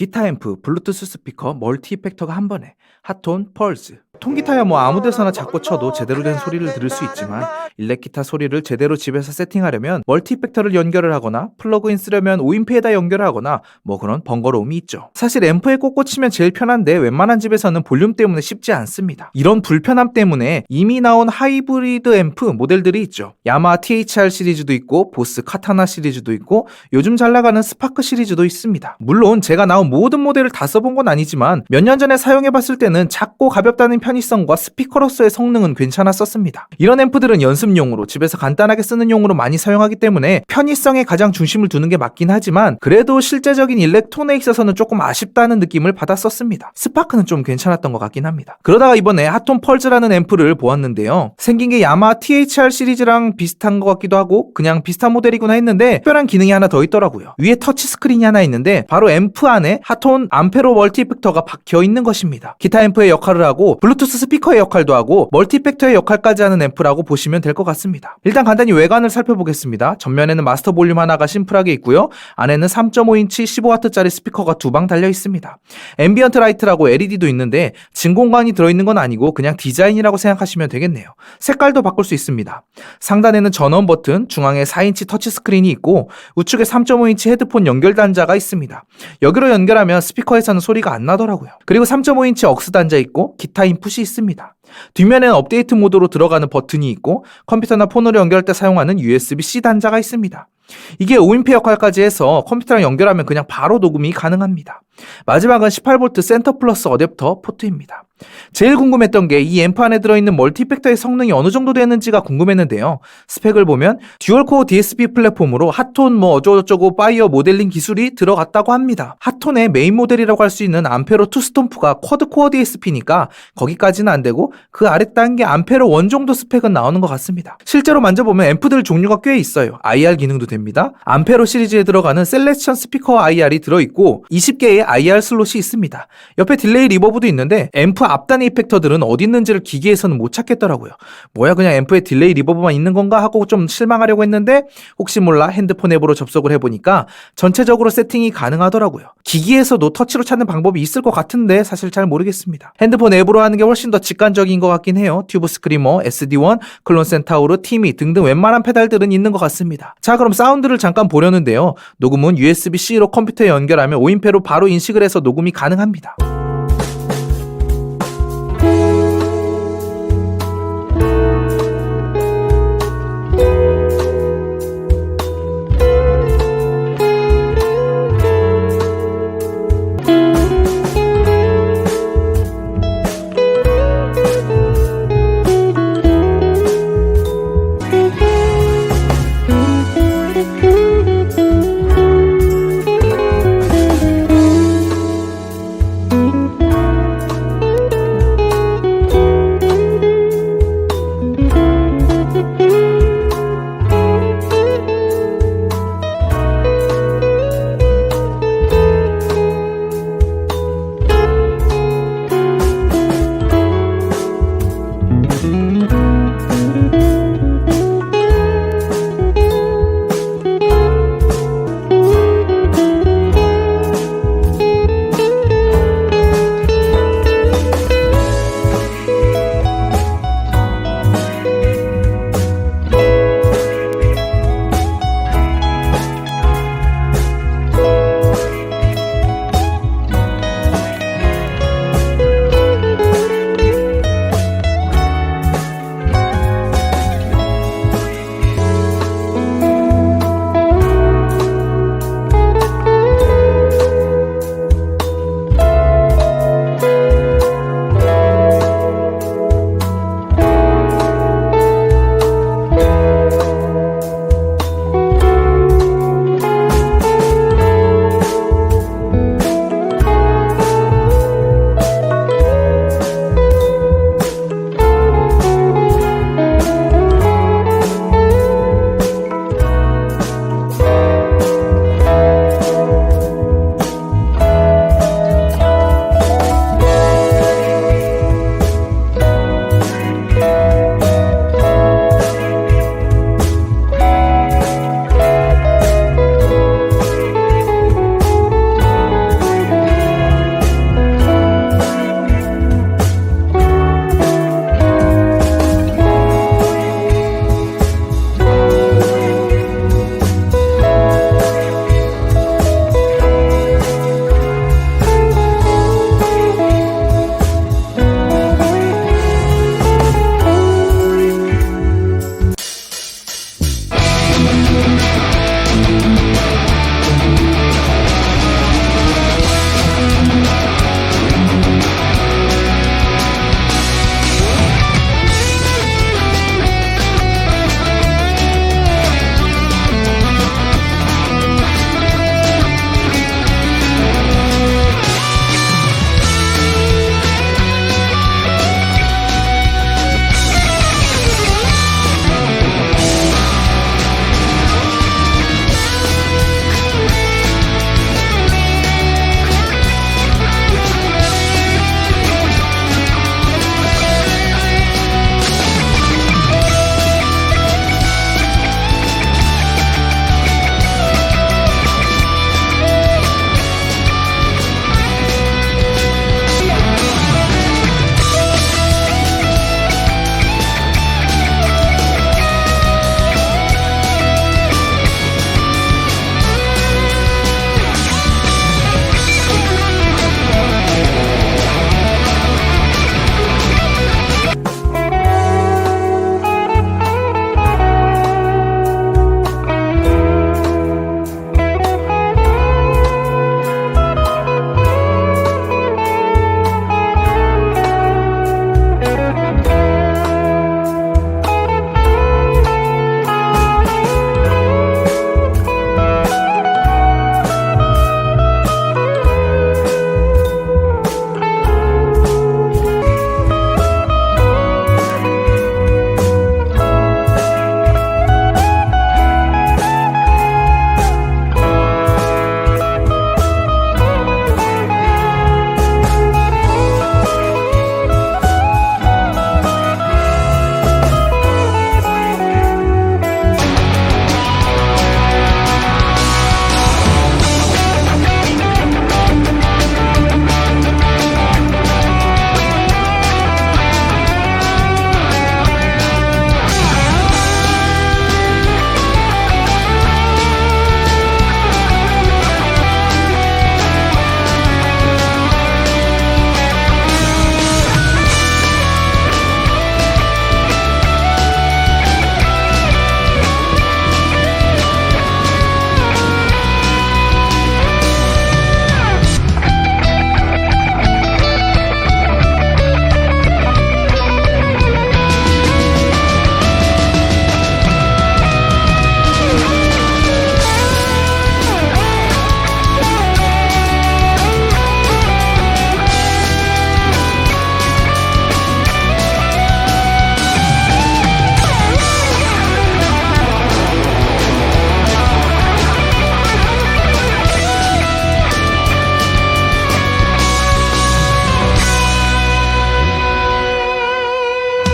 기타 앰프, 블루투스 스피커, 멀티 이펙터가 한 번에 핫톤, 펄즈. 통기타야 뭐 아무 데서나 잡고 쳐도 제대로 된 소리를 들을 수 있지만 일렉기타 소리를 제대로 집에서 세팅하려면 멀티 이펙터를 연결을 하거나 플러그인 쓰려면 오인페에다 연결을 하거나 뭐 그런 번거로움이 있죠. 사실 앰프에 꽂고 치면 제일 편한데 웬만한 집에서는 볼륨 때문에 쉽지 않습니다. 이런 불편함 때문에 이미 나온 하이브리드 앰프 모델들이 있죠. 야마하 THR 시리즈도 있고 보스 카타나 시리즈도 있고 요즘 잘 나가는 스파크 시리즈도 있습니다. 물론 제가 나온 모든 모델을 다 써본 건 아니지만 몇 년 전에 사용해봤을 때는 작고 가볍다는 편의성과 스피커로서의 성능은 괜찮았었습니다. 이런 앰프들은 연습용으로 집에서 간단하게 쓰는 용으로 많이 사용하기 때문에 편의성에 가장 중심을 두는 게 맞긴 하지만 그래도 실제적인 일렉톤에 있어서는 조금 아쉽다는 느낌을 받았었습니다. 스파크는 좀 괜찮았던 것 같긴 합니다. 그러다가 이번에 핫톤 펄즈라는 앰프를 보았는데요. 생긴 게 야마하 THR 시리즈랑 비슷한 것 같기도 하고 그냥 비슷한 모델이구나 했는데 특별한 기능이 하나 더 있더라고요. 위에 터치 스크린이 하나 있는데 바로 앰프 안에 핫톤 암페로 멀티 이펙터가 박혀 있는 것입니다. 기타 앰프의 역할을 하고 블루투스 스피커의 역할도 하고 멀티 이펙터의 역할까지 하는 앰프라고 보시면 될 것 같습니다. 일단 간단히 외관을 살펴보겠습니다. 전면에는 마스터 볼륨 하나가 심플하게 있고요. 안에는 3.5인치 15W짜리 스피커가 두 방 달려 있습니다. 앰비언트 라이트라고 LED도 있는데 진공관이 들어있는 건 아니고 그냥 디자인이라고 생각하시면 되겠네요. 색깔도 바꿀 수 있습니다. 상단에는 전원 버튼, 중앙에 4인치 터치 스크린이 있고 우측에 3.5인치 헤드폰 연결 단자가 있습니다. 여기로 연결하면 스피커에서는 소리가 안 나더라고요. 그리고 3.5인치 억스 단자 있고 기타 인풋이 있습니다. 뒷면에는 업데이트 모드로 들어가는 버튼이 있고 컴퓨터나 폰으로 연결할 때 사용하는 USB-C 단자가 있습니다. 이게 5인페 역할까지 해서 컴퓨터랑 연결하면 그냥 바로 녹음이 가능합니다. 마지막은 18V 센터 플러스 어댑터 포트입니다. 제일 궁금했던 게 이 앰프 안에 들어있는 멀티 이펙터의 성능이 어느 정도 되는지가 궁금했는데요. 스펙을 보면 듀얼코어 DSP 플랫폼으로 핫톤 뭐 어쩌고저쩌고 파이어 모델링 기술이 들어갔다고 합니다. 핫톤의 메인 모델이라고 할 수 있는 암페로 2 스톰프가 쿼드코어 DSP니까 거기까지는 안 되고 그 아래 단계 암페로 1 정도 스펙은 나오는 것 같습니다. 실제로 만져보면 앰프들 종류가 꽤 있어요. IR 기능도 됩니다. 암페로 시리즈에 들어가는 셀레스션 스피커 IR이 들어있고 20개의 IR 슬롯이 있습니다. 옆에 딜레이 리버브도 있는데 앰프 앞단의 이펙터들은 어디 있는지를 기기에서는 못 찾겠더라고요. 뭐야 그냥 앰프에 딜레이 리버브만 있는 건가 하고 좀 실망하려고 했는데 혹시 몰라 핸드폰 앱으로 접속을 해보니까 전체적으로 세팅이 가능하더라고요. 기기에서도 터치로 찾는 방법이 있을 것 같은데 사실 잘 모르겠습니다. 핸드폰 앱으로 하는 게 훨씬 더 직관적인 것 같긴 해요. 튜브 스크리머, SD1, 클론 센타우르, 티미 등등 웬만한 페달들은 있는 것 같습니다. 자 그럼 사운드를 잠깐 보려는데요. 녹음은 USB-C로 컴퓨터에 연결하면 5인페로 바로 인식을 해서 녹음이 가능합니다.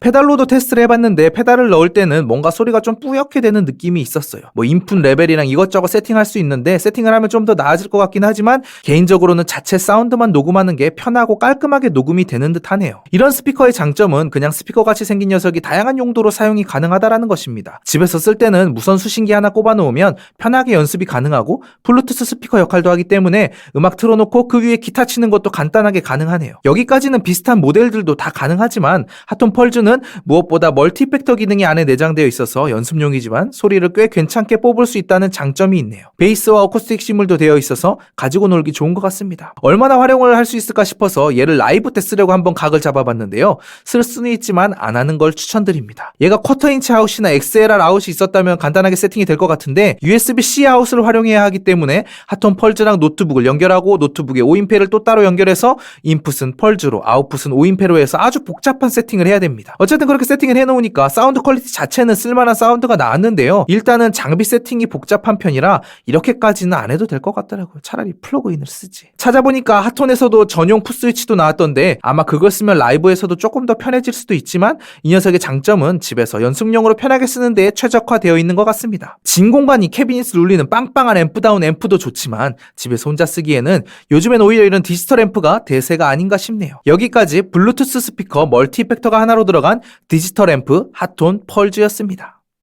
페달로도 테스트를 해봤는데 페달을 넣을 때는 뭔가 소리가 좀 뿌옇게 되는 느낌이 있었어요. 뭐 인풋 레벨이랑 이것저것 세팅할 수 있는데 세팅을 하면 좀 더 나아질 것 같긴 하지만 개인적으로는 자체 사운드만 녹음하는 게 편하고 깔끔하게 녹음이 되는 듯 하네요. 이런 스피커의 장점은 그냥 스피커 같이 생긴 녀석이 다양한 용도로 사용이 가능하다라는 것입니다. 집에서 쓸 때는 무선 수신기 하나 꼽아 놓으면 편하게 연습이 가능하고 블루투스 스피커 역할도 하기 때문에 음악 틀어놓고 그 위에 기타 치는 것도 간단하게 가능하네요. 여기까지는 비슷한 모델들도 다 가능하지만 핫톤 펄즈는 무엇보다 멀티 이펙터 기능이 안에 내장되어 있어서 연습용이지만 소리를 꽤 괜찮게 뽑을 수 있다는 장점이 있네요. 베이스와 어쿠스틱 시물도 되어 있어서 가지고 놀기 좋은 것 같습니다. 얼마나 활용을 할 수 있을까 싶어서 얘를 라이브 때 쓰려고 한번 각을 잡아봤는데요. 쓸 수는 있지만 안 하는 걸 추천드립니다. 얘가 쿼터 인치 아웃이나 XLR 아웃이 있었다면 간단하게 세팅이 될 것 같은데 USB-C 아웃을 활용해야 하기 때문에 핫톤 펄즈랑 노트북을 연결하고 노트북에 오인패를 또 따로 연결해서 인풋은 펄즈로 아웃풋은 오인패로 해서 아주 복잡한 세팅을 해야 됩니다. 어쨌든 그렇게 세팅을 해놓으니까 사운드 퀄리티 자체는 쓸만한 사운드가 나왔는데요. 일단은 장비 세팅이 복잡한 편이라 이렇게까지는 안 해도 될 것 같더라고요. 차라리 플러그인을 쓰지. 찾아보니까 핫톤에서도 전용 풋스위치도 나왔던데 아마 그걸 쓰면 라이브에서도 조금 더 편해질 수도 있지만 이 녀석의 장점은 집에서 연습용으로 편하게 쓰는 데에 최적화되어 있는 것 같습니다. 진 공간이 캐비닛을 울리는 빵빵한 앰프다운 앰프도 좋지만 집에서 혼자 쓰기에는 요즘엔 오히려 이런 디지털 앰프가 대세가 아닌가 싶네요. 여기까지 블루투스 스피커 멀티 이펙터가 하나로 들어간 디지털 앰프 핫톤 펄즈였습니다.